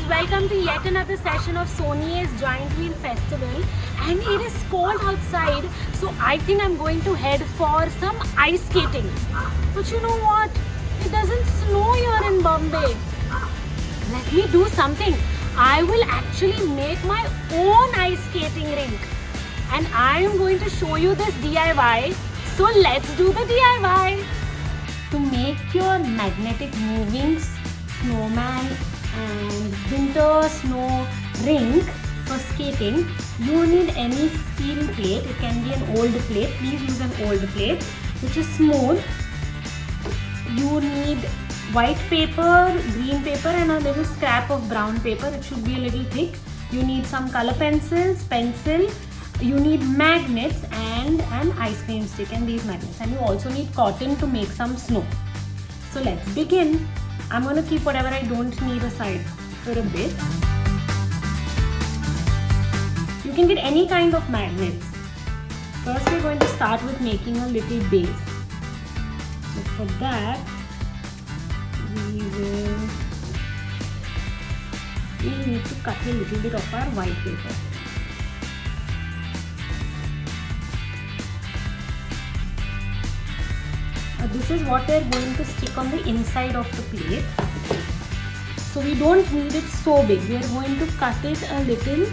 welcome to yet another session of Sony's Giant Wheel Festival, and it is cold outside, so I think I'm going to head for some ice skating. But you know what? It doesn't snow here in Bombay. Let me do something. I will actually make my own ice skating rink, and I am going to show you this DIY. So let's do the DIY. To make your magnetic moving snowman and winter snow rink for skating, you need any steel plate. It can be an old plate. Please use an old plate which is smooth. You need white paper, green paper, and a little scrap of brown paper. It should be a little thick. You need some color pencils, pencil. You need magnets and an ice cream stick and these magnets. And you also need cotton to make some snow. So let's begin. I'm going to keep whatever I don't need aside for a bit. You can get any kind of magnets. First we're going to start with making a little base. So for that, we need to cut a little bit of our white paper. This is what we are going to stick on the inside of the plate. So we don't need it so big. We are going to cut it a little.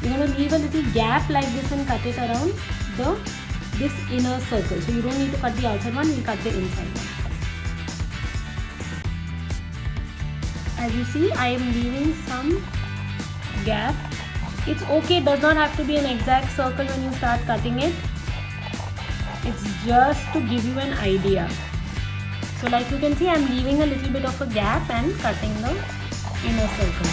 We're going to leave a little gap like this and cut it around this inner circle. So you don't need to cut the outside one, we'll cut the inside one. As you see, I am leaving some gap. It's okay, it does not have to be an exact circle when you start cutting it. It's just to give you an idea. So like you can see, I'm leaving a little bit of a gap and cutting the inner circle.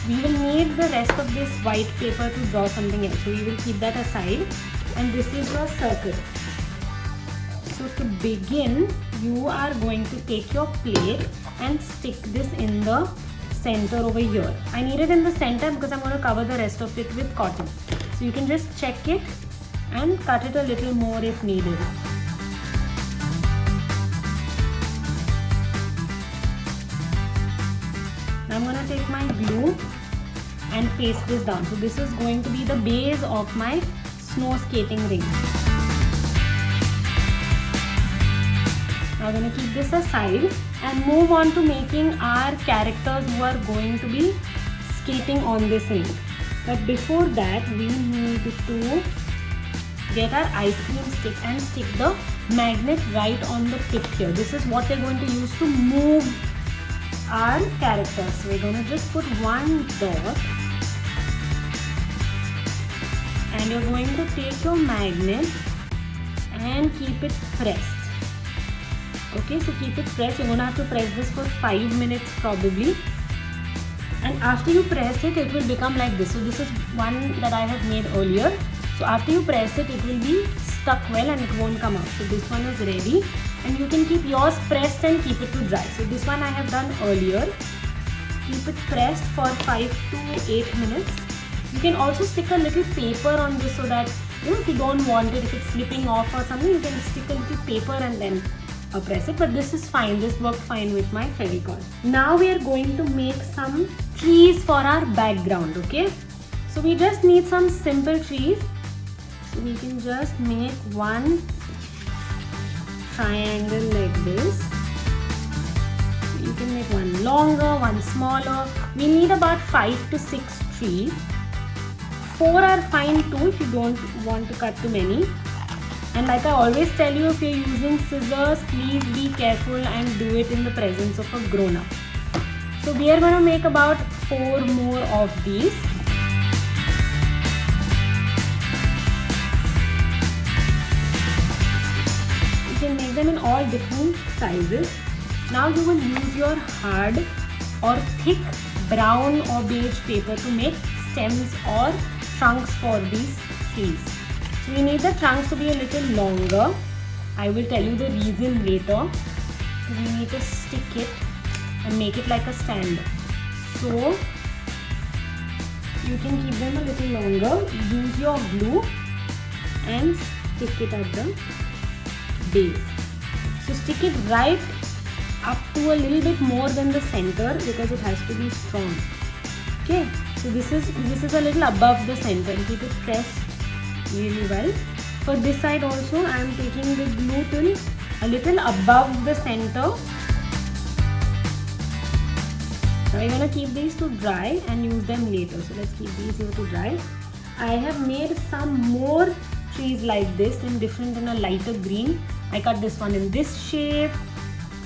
We will need the rest of this white paper to draw something else. So we will keep that aside. And this is your circle. So to begin, you are going to take your plate and stick this in the center over here. I need it in the center because I'm going to cover the rest of it with cotton. So you can just check it and cut it a little more if needed. Now I'm going to take my glue and paste this down. So this is going to be the base of my snow skating rink. Now I'm going to keep this aside and move on to making our characters who are going to be skating on this rink. But before that, we need to get our ice cream stick and stick the magnet right on the tip here. This is what we're going to use to move our characters. So we're going to just put one dot and you're going to take your magnet and keep it pressed. Okay, so keep it pressed. You're going to have to press this for 5 minutes probably. And after you press it, it will become like this. So this is one that I have made earlier. So after you press it, it will be stuck well and it won't come out. So this one is ready. And you can keep yours pressed and keep it to dry. So this one I have done earlier. Keep it pressed for 5 to 8 minutes. You can also stick a little paper on this so that, if you don't want it, if it's slipping off or something, you can stick a little paper and then press it, but this is fine. This worked fine with my Fevicol. Now we are going to make some trees for our background. Okay, so we just need some simple trees. So we can just make one triangle like this. You can make one longer, one smaller. We need about 5 to 6 trees. 4 are fine too if you don't want to cut too many. And like I always tell you, if you're using scissors, please be careful and do it in the presence of a grown-up. So we are going to make about 4 more of these. You can make them in all different sizes. Now you will use your hard or thick brown or beige paper to make stems or trunks for these trees. So we need the trunks to be a little longer. I will tell you the reason later. We need to stick it and make it like a stand. So you can keep them a little longer. Use your glue and stick it at the base. So stick it right up to a little bit more than the center because it has to be strong. Okay, so this is a little above the center. Keep it pressed really well. For this side also, I am taking the glue till a little above the center. Now we're gonna keep these to dry and use them later. So let's keep these here to dry. I have made some more trees like this in a lighter green. I cut this one in this shape.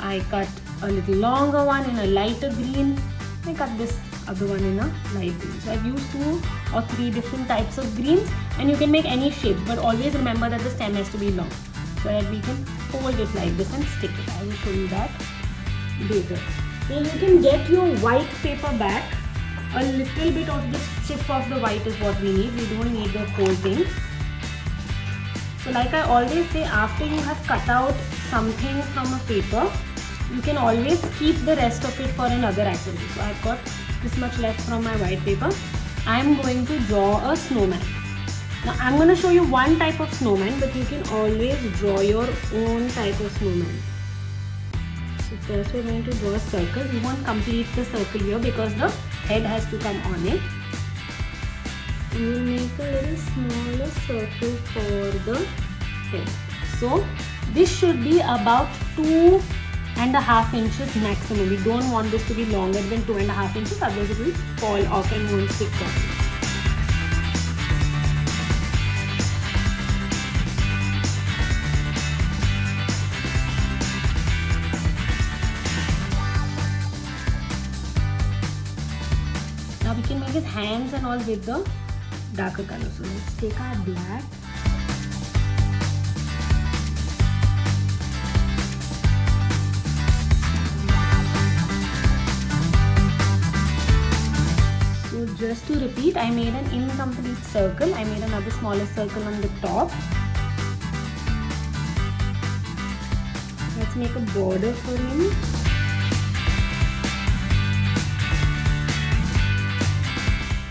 I cut a little longer one in a lighter green. I cut this other one in a light green. So I've used 2 or 3 different types of greens, and you can make any shape, but always remember that the stem has to be long so that we can fold it like this and stick it. I will show you that later. Now you can get your white paper back. A little bit of the strip of the white is what we need. We don't need the whole thing. So like I always say, after you have cut out something from a paper, you can always keep the rest of it for another activity. So I've got this much left from my white paper. I'm going to draw a snowman. Now I'm going to show you one type of snowman, but you can always draw your own type of snowman. So first we're going to draw a circle. We won't complete the circle here because the head has to come on it. We will make a little smaller circle for the head. So this should be about 2.5 inches maximum. We don't want this to be longer than 2.5 inches, otherwise it will fall off and won't stick properly. Now we can make his hands and all with the darker color. So let's take our black. So just to repeat, I made an incomplete circle. I made another smaller circle on the top. Let's make a border for him.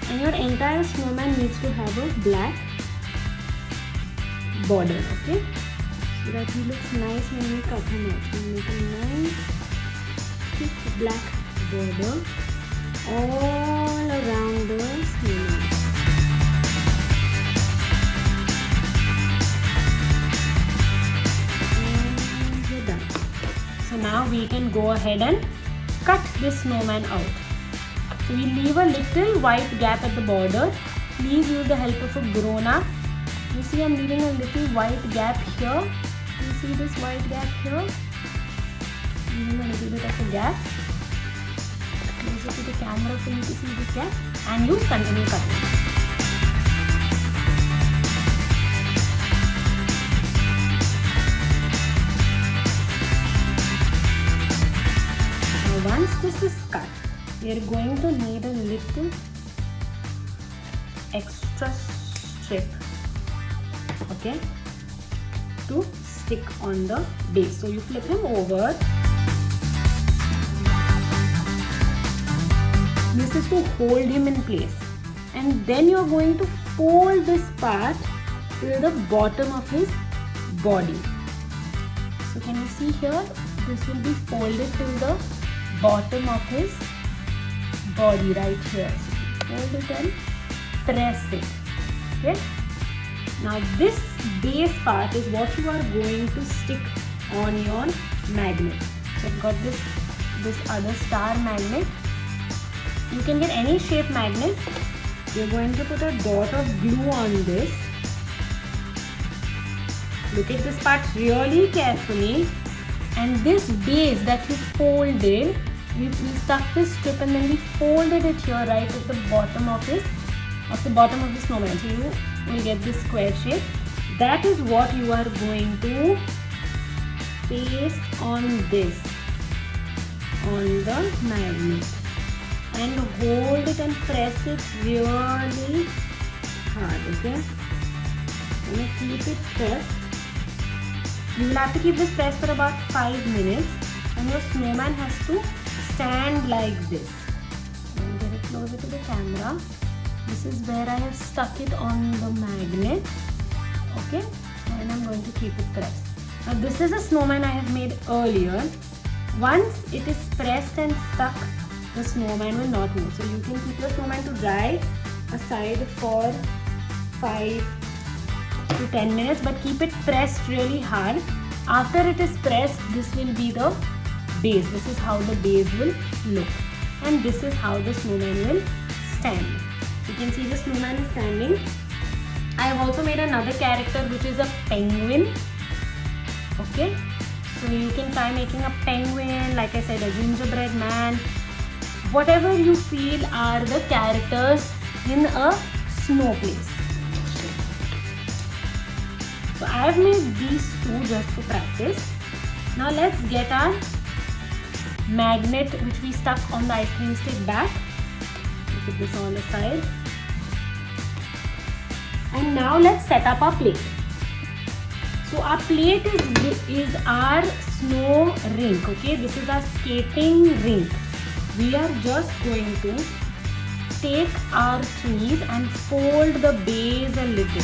And your entire snowman needs to have a black border, okay? So that he looks nice when we cut him out. So make a nice thick black border all around the snowman. And we're done. So now we can go ahead and cut this snowman out. So we leave a little white gap at the border. Please use the help of a grown-up. You see I'm leaving a little white gap here. You see this white gap here? Leaving a little bit of a gap. Closer to the camera for you to see this gap. And you continue cutting. Now once this is cut, we are going to need a little extra strip, okay, to stick on the base. So you flip him over. This is to hold him in place, and then you are going to fold this part till the bottom of his body. So can you see here? This will be folded till the bottom of his body right here. So hold it and press it. Okay. Now this base part is what you are going to stick on your magnet. So I've got this other star magnet. You can get any shape magnet. You're going to put a dot of glue on this. Look at this part really carefully, and this base that you folded, we stuck this strip and then we folded it here right at the bottom of the snowman. So you will get this square shape. That is what you are going to paste on this, on the magnet, and hold it and press it really hard, okay? I'm going to keep it pressed. You will have to keep this pressed for about 5 minutes, and your snowman has to stand like this. I'll get it closer to the camera. This is where I have stuck it on the magnet, okay? And I'm going to keep it pressed. Now this is a snowman I have made earlier. Once it is pressed and stuck, the snowman will not move. So you can keep your snowman to dry aside for 5 to 10 minutes, but keep it pressed really hard. After it is pressed, this will be the base. This is how the base will look, and this is how the snowman will stand. You can see the snowman is standing. I have also made another character which is a penguin. Okay, so you can try making a penguin, like I said, a gingerbread man. Whatever you feel are the characters in a snow place. So I have made these two just for practice. Now let's get our magnet which we stuck on the ice cream stick back. Put this on the side. And now let's set up our plate. So our plate is our snow rink. Okay, this is our skating rink. We are just going to take our trees and fold the base a little.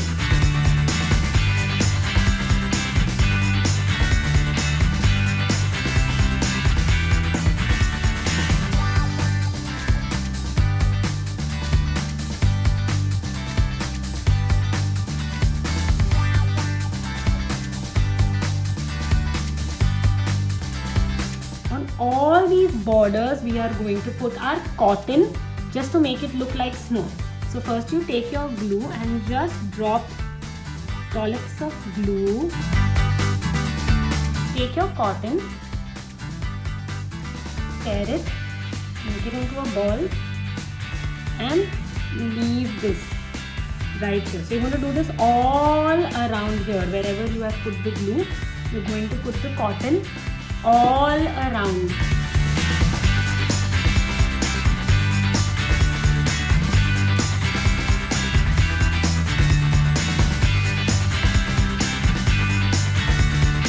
All these borders we are going to put our cotton just to make it look like snow. So first you take your glue and just drop dollops of glue. Take your cotton, tear it, make it into a ball and leave this right here. So you're going to do this all around here. Wherever you have put the glue, you're going to put the cotton all around.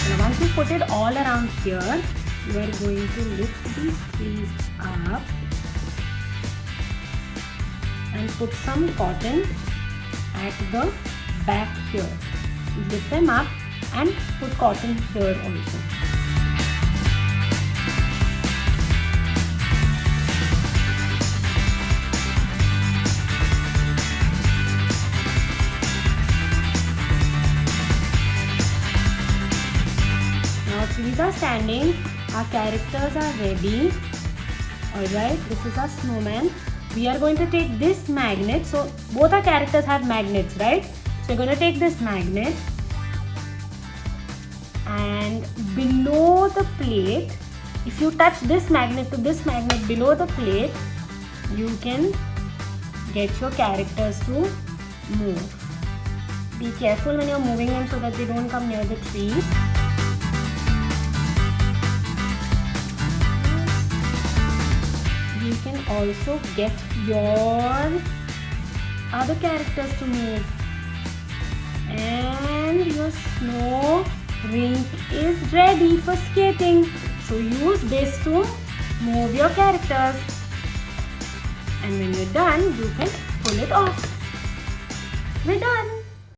Now once you put it all around here, you are going to lift these trees up and put some cotton at the back here. Lift them up and put cotton here also. Trees are standing, our characters are ready. Alright, this is our snowman. We are going to take this magnet. So both our characters have magnets, right? So we're going to take this magnet and below the plate, if you touch this magnet to this magnet below the plate, you can get your characters to move. Be careful when you're moving them so that they don't come near the trees. You can also get your other characters to move, and your snow rink is ready for skating. So use this to move your characters, and when you're done, you can pull it off. We're done.